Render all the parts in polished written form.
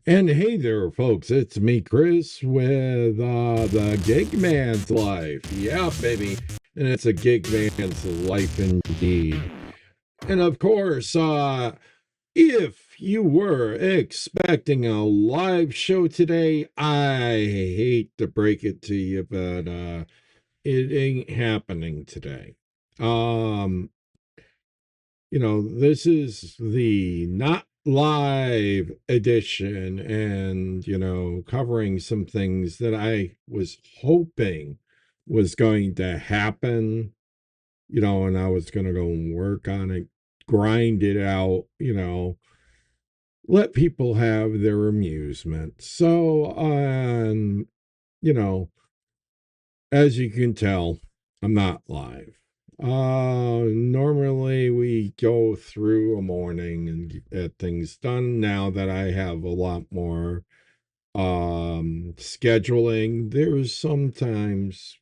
And hey there, folks, it's me, Chris, with the Gig Man's Life. Yeah, baby. And it's a gig man's life indeed. And of course, if you were expecting a live show today, I hate to break it to you, but it ain't happening today. Um, this is the not live edition and, covering some things that I was hoping was going to happen, and I was going to go and work on it, grind it out, let people have their amusement. So, you know, as you can tell, I'm not live. Normally we go through a morning and get things done. Now that I have a lot more scheduling, there's sometimes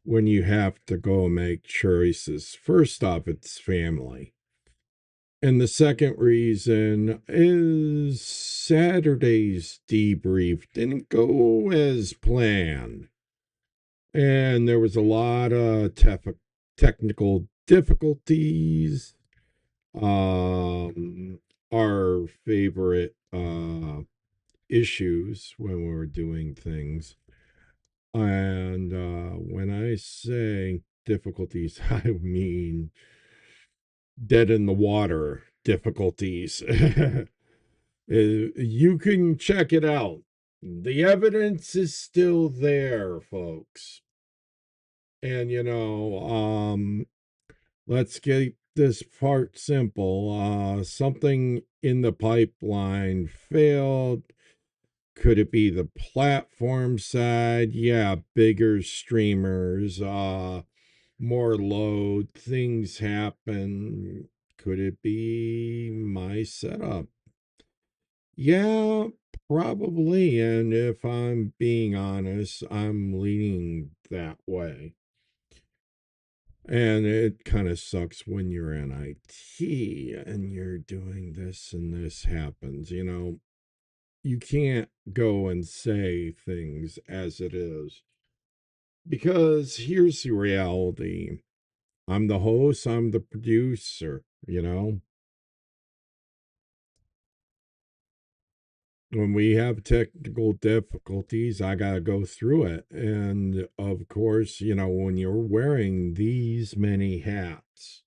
when you have to go and make choices. First off, it's family. And the second reason is Saturday's debrief didn't go as planned. And there was a lot of technical difficulties. Um, our favorite issues when we were doing things. And when I say difficulties, I mean dead in the water difficulties. You can check it out. The evidence is still there, folks. And let's get this part simple. Something in the pipeline failed. Could it be the platform side? Yeah, bigger streamers, more load, things happen. Could it be my setup? Yeah, probably. And if I'm being honest, I'm leaning that way. And it kind of sucks when you're in IT and you're doing this and this happens. You can't go and say things as it is because here's the reality. I'm the host, I'm the producer. When we have technical difficulties, I got to go through it. And of course, when you're wearing these many hats,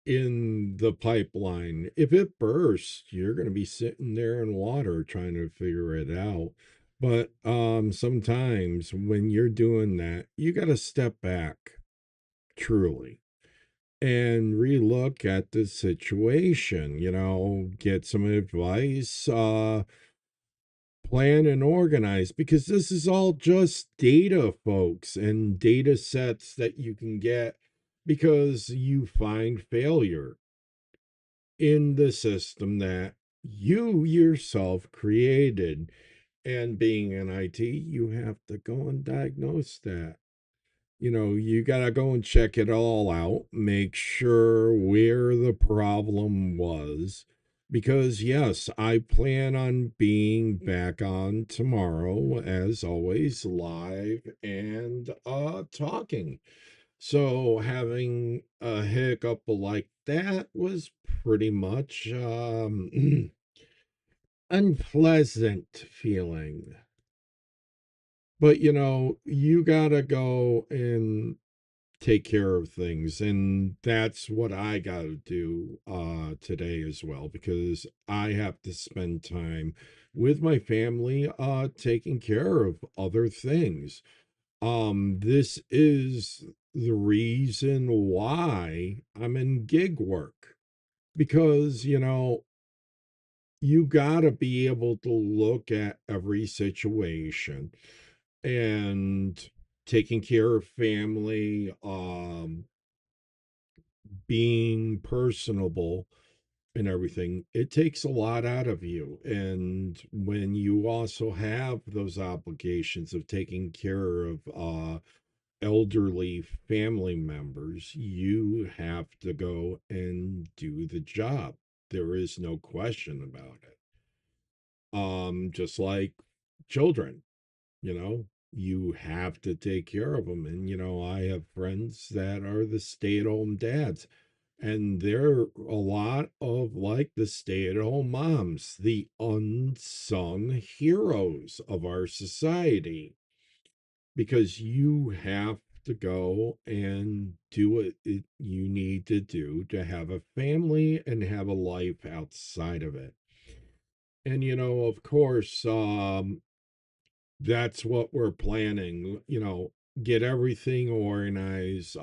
in the pipeline. If it bursts, you're going to be sitting there in water trying to figure it out. But sometimes when you're doing that, you got to step back truly and relook at the situation, get some advice, plan and organize because this is all just data, folks, and data sets that you can get because you find failure in the system that you yourself created. And being in IT, you have to go and diagnose that. You got to go and check it all out, make sure where the problem was. Because, yes, I plan on being back on tomorrow, as always, live and talking. So having a hiccup like that was pretty much unpleasant feeling. But you gotta go and take care of things, and that's what I gotta do today as well, because I have to spend time with my family taking care of other things. This is the reason why I'm in gig work because, you got to be able to look at every situation and taking care of family, being personable and everything. It takes a lot out of you. And when you also have those obligations of taking care of, elderly family members, you have to go and do the job. There is no question about it. Just like children, you know, you have to take care of them. And, I have friends that are the stay-at-home dads, and they're a lot of like the stay-at-home moms, the unsung heroes of our society, because you have to go and do what you need to do to have a family and have a life outside of it. And, of course, that's what we're planning, get everything organized,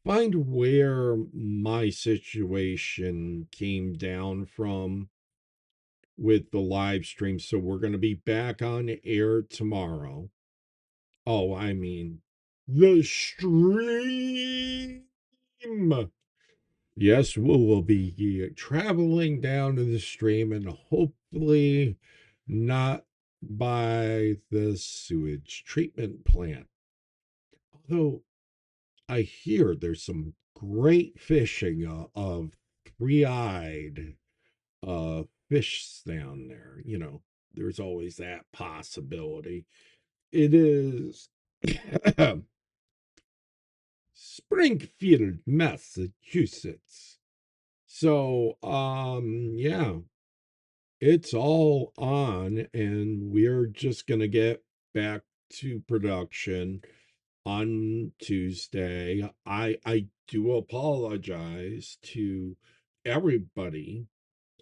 find where my situation came down from with the live stream. So we're going to be back on air tomorrow. Oh, I mean, the stream. Yes, we will be traveling down to the stream, and hopefully not by the sewage treatment plant. Although I hear there's some great fishing of three-eyed fish down there. There's always that possibility. It is Springfield, Massachusetts. So, yeah, it's all on, and we're just gonna get back to production on Tuesday. I do apologize to everybody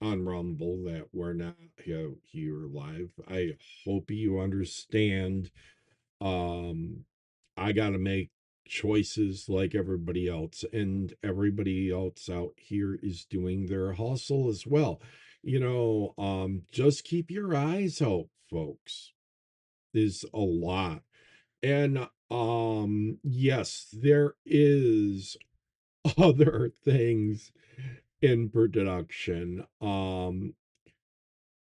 on Rumble that we're not here live. I hope you understand. I got to make choices like everybody else, and everybody else out here is doing their hustle as well. Just keep your eyes out, folks. There's a lot. And yes, there is other things in production.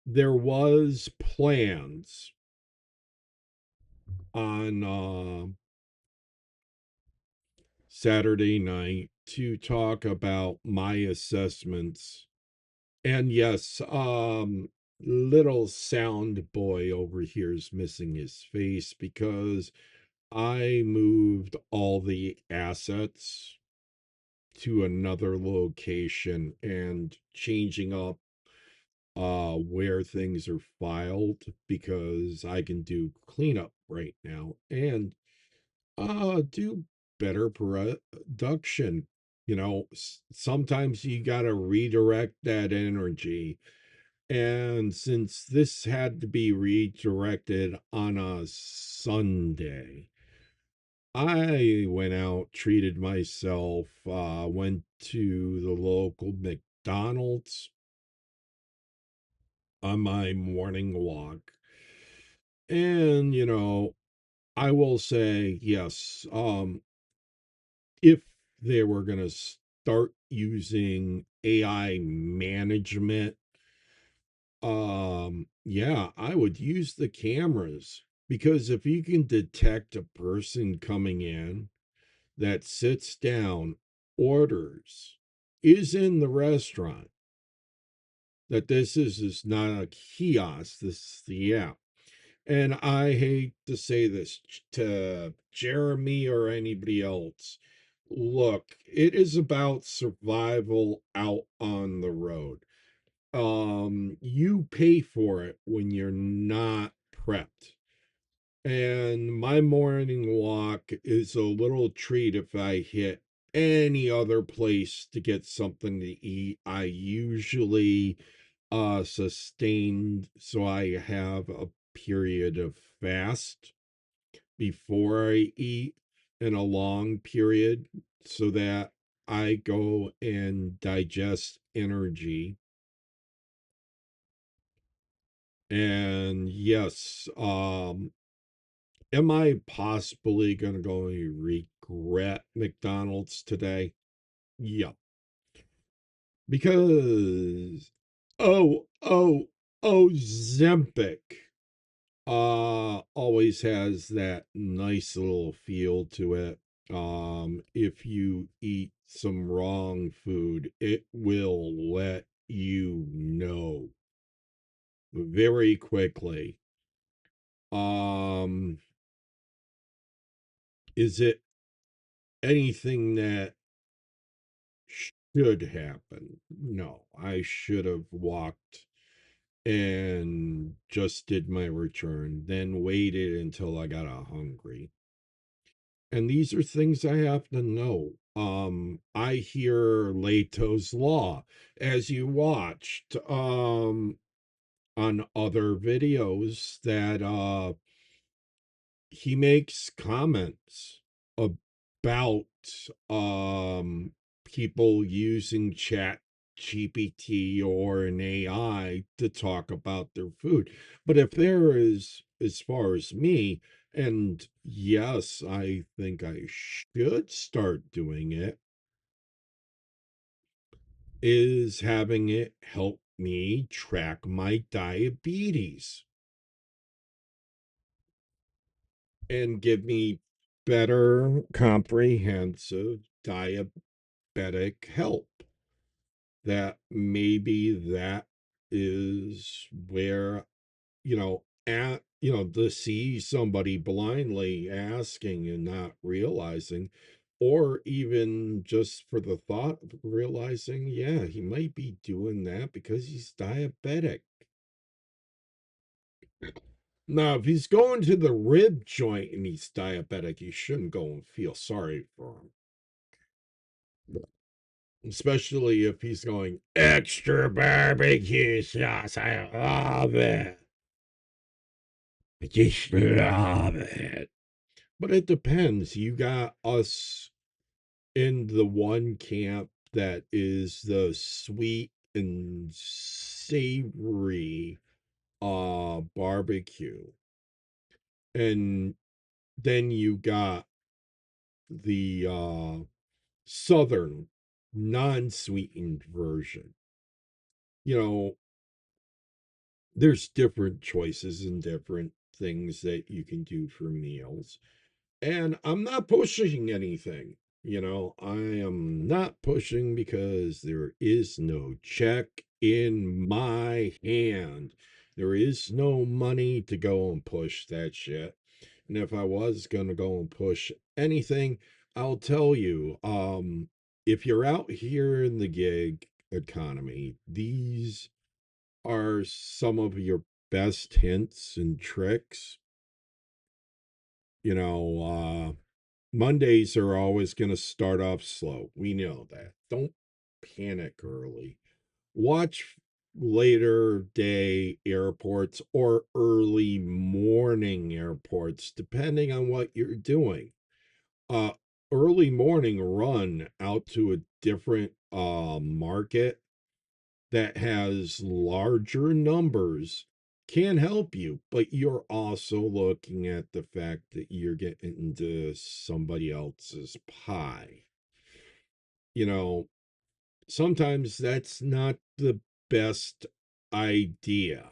There was plans on Saturday night to talk about my assessments. And yes, little sound boy over here is missing his face because I moved all the assets to another location and changing up where things are filed, because I can do cleanup right now and do better production. Sometimes you got to redirect that energy, and since this had to be redirected on a Sunday, I went out, treated myself, went to the local McDonald's on my morning walk. And, I will say, yes, if they were going to start using AI management, yeah, I would use the cameras, because if you can detect a person coming in that sits down, orders, is in the restaurant, that this is not a kiosk, this is the app. And I hate to say this to Jeremy or anybody else. Look, it is about survival out on the road. You pay for it when you're not prepped. And my morning walk is a little treat. If I hit any other place to get something to eat, I usually sustained, so I have a period of fast before I eat, and a long period, so that I go and digest energy. And yes, am I possibly gonna go and regret McDonald's today? Yeah, because oh, Zempic always has that nice little feel to it. If you eat some wrong food, it will let you know very quickly. Um, is it anything that should happen? No, I should have walked and just did my return, then waited until I got hungry. And these are things I have to know. I hear Leto's Law as you watched on other videos that he makes comments about people using chat GPT or an AI to talk about their food. But if there is, as far as me, and yes, I think I should start doing it, is having it help me track my diabetes and give me better comprehensive diabetic help. That maybe that is where, to see somebody blindly asking and not realizing, or even just for the thought of realizing, yeah, he might be doing that because he's diabetic. Now, if he's going to the rib joint and he's diabetic, you shouldn't go and feel sorry for him. Especially if he's going extra barbecue sauce. I love it. I just love it. But it depends. You got us in the one camp that is the sweet and savory barbecue. And then you got the southern non-sweetened version. You know, there's different choices and different things that you can do for meals. And I'm not pushing anything. I am not pushing because there is no check in my hand. There is no money to go and push that shit. And if I was going to go and push anything, I'll tell you, if you're out here in the gig economy, these are some of your best hints and tricks. You know, Mondays are always going to start off slow. We know that. Don't panic early. Watch later day airports or early morning airports, depending on what you're doing. Uh, Early morning run out to a different market that has larger numbers can help you, but you're also looking at the fact that you're getting into somebody else's pie. You know, Sometimes that's not the best idea.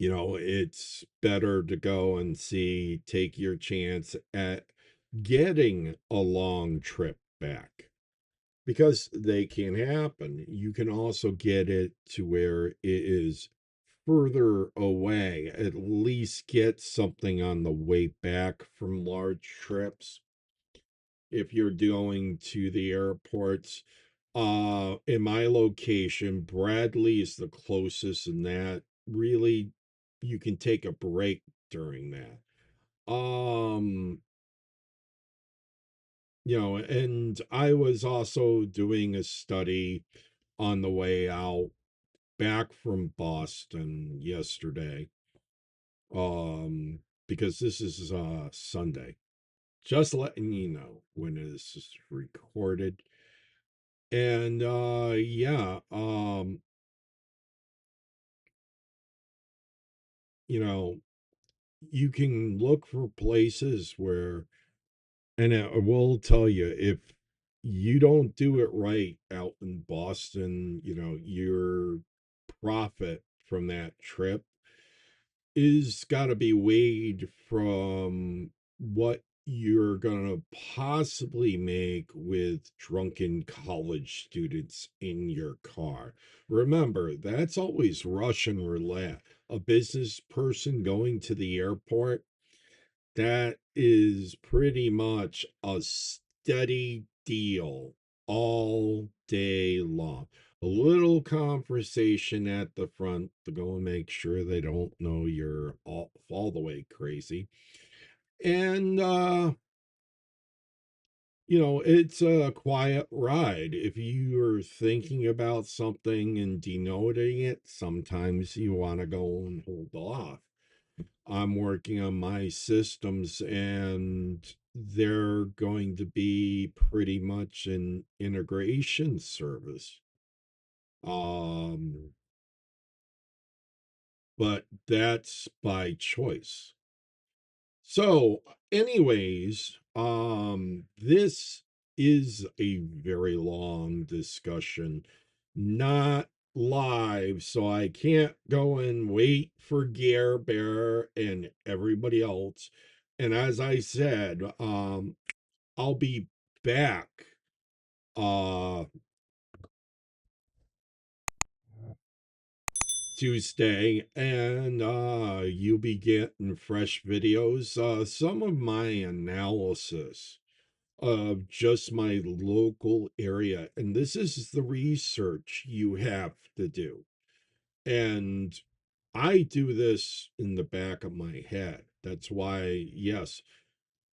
It's better to go and take your chance at getting a long trip back because they can happen. You can also get it to where it is further away, at least get something on the way back from large trips. If you're going to the airports, in my location, Bradley is the closest, and that really you can take a break during that. Um, and I was also doing a study on the way out back from Boston yesterday. Because this is Sunday. Just letting you know when this is recorded. And yeah, you know, you can look for places where, and I will tell you, if you don't do it right out in Boston, your profit from that trip is got to be weighed from what you're going to possibly make with drunken college students in your car. Remember, that's always Russian roulette. A business person going to the airport, that is pretty much a steady deal all day long. A little conversation at the front to go and make sure they don't know you're all the way crazy. And it's a quiet ride. If you are thinking about something and denoting it, sometimes you want to go and hold off. I'm working on my systems and they're going to be pretty much an integration service. Um, but that's by choice. So, anyways, this is a very long discussion, not live, so I can't go and wait for Gear Bear and everybody else. And as I said, I'll be back uh Tuesday, and you'll be getting fresh videos. Some of my analysis of just my local area. And this is the research you have to do. And I do this in the back of my head. That's why, yes,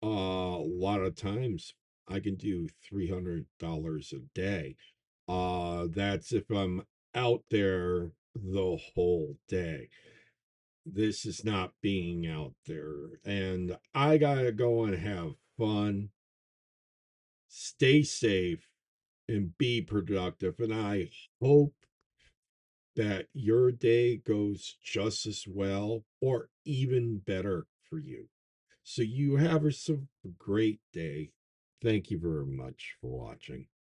a lot of times I can do $300 a day. That's if I'm out there the whole day. This is not being out there. And I gotta go and have fun, stay safe, and be productive. And I hope that your day goes just as well or even better for you. So you have yourself a great day. Thank you very much for watching.